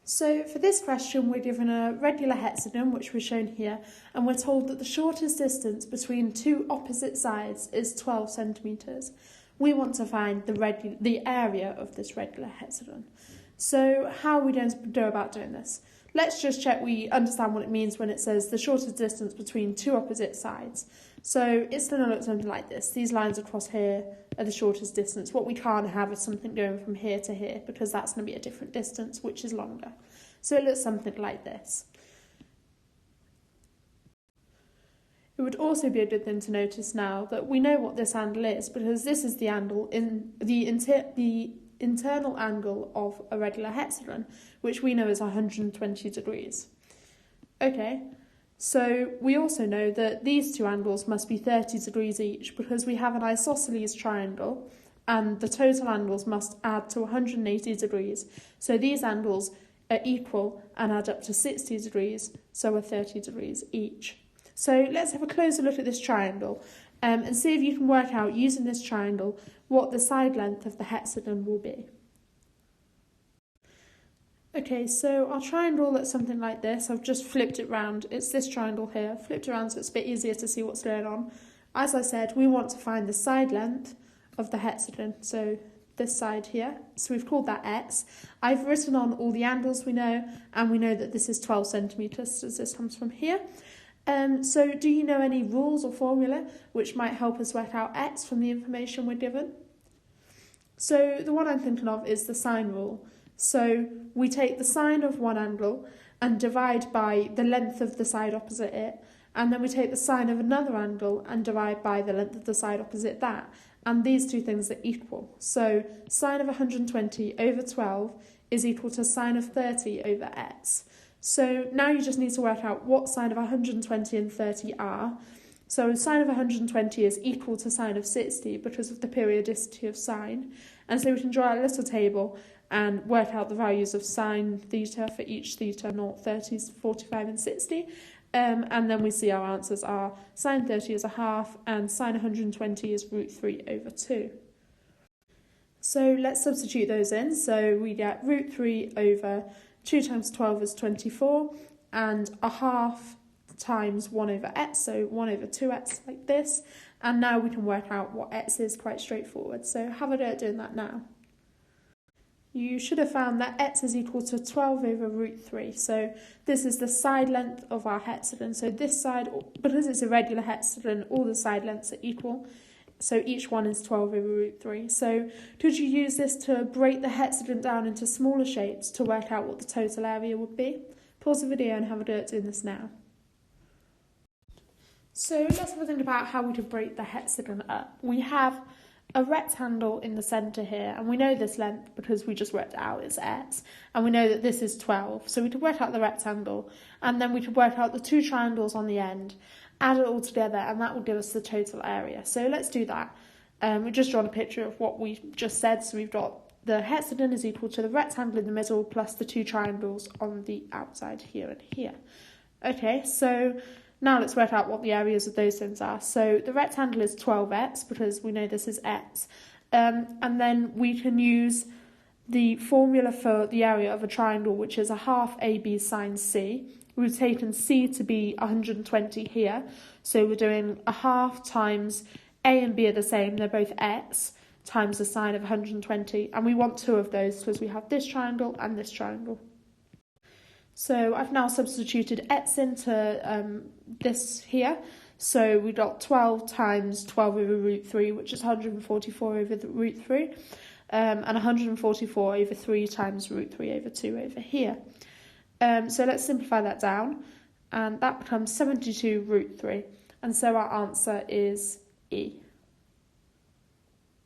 So for this question, we're given a regular hexagon, which we're shown here, and we're told that the shortest distance between two opposite sides is 12 centimetres. We want to find the area of this regular hexagon. So how are we going to go about doing this? Let's just check we understand what it means when it says the shortest distance between two opposite sides. So it's going to look something like this. These lines across here are the shortest distance. What we can't have is something going from here to here, because that's going to be a different distance, which is longer. So it looks something like this. It would also be a good thing to notice now that we know what this angle is, because this is the angle in the internal angle of a regular hexagon, which we know is 120 degrees. Okay, so we also know that these two angles must be 30 degrees each, because we have an isosceles triangle and the total angles must add to 180 degrees. So these angles are equal and add up to 60 degrees, so are 30 degrees each. So let's have a closer look at this triangle and see if you can work out, using this triangle, what the side length of the hexagon will be. Okay, so our triangle looks something like this. I've just flipped it round. It's this triangle here. Flipped around so it's a bit easier to see what's going on. As I said, we want to find the side length of the hexagon, so this side here. So we've called that x. I've written on all the angles we know, and we know that this is 12 centimetres, so this comes from here. So do you know any rules or formula which might help us work out x from the information we're given? So the one I'm thinking of is the sine rule. So we take the sine of one angle and divide by the length of the side opposite it, and then we take the sine of another angle and divide by the length of the side opposite that, and these two things are equal. So sine of 120 over 12 is equal to sine of 30 over x. So now you just need to work out what sine of 120 and 30 are. So sine of 120 is equal to sine of 60 because of the periodicity of sine. And so we can draw a little table and work out the values of sine theta for each theta, 0, 30, 45 and 60. And then we see our answers are sine 30 is a half and sine 120 is root 3 over 2. So let's substitute those in. So we get root 3 over 2 times 12 is 24, and a half times 1 over x, so 1 over 2x like this. And now we can work out what x is, quite straightforward. So have a go at doing that now. You should have found that x is equal to 12 over root 3. So this is the side length of our hexagon. So this side, because it's a regular hexagon, all the side lengths are equal. So each one is 12 over root 3. So could you use this to break the hexagon down into smaller shapes to work out what the total area would be? Pause the video and have a go at doing this now. So let's have a think about how we could break the hexagon up. We have a rectangle in the centre here, and we know this length because we just worked it out, it's x, and we know that this is 12. So we could work out the rectangle, and then we could work out the two triangles on the end, add it all together, and that will give us the total area. So let's do that. We've just drawn a picture of what we just said. So we've got the hexagon is equal to the rectangle in the middle plus the two triangles on the outside here and here. Okay, so now let's work out what the areas of those things are. So the rectangle is 12x because we know this is x. And then we can use the formula for the area of a triangle, which is a half AB sine C. We've taken C to be 120 here. So we're doing a half times A and B are the same, they're both x, times the sine of 120. And we want two of those because we have this triangle and this triangle. So I've now substituted x into this here. So we got 12 times 12 over root 3, which is 144 over the root 3. And 144 over 3 times root 3 over 2 over here. So let's simplify that down. And that becomes 72 root 3. And so our answer is E.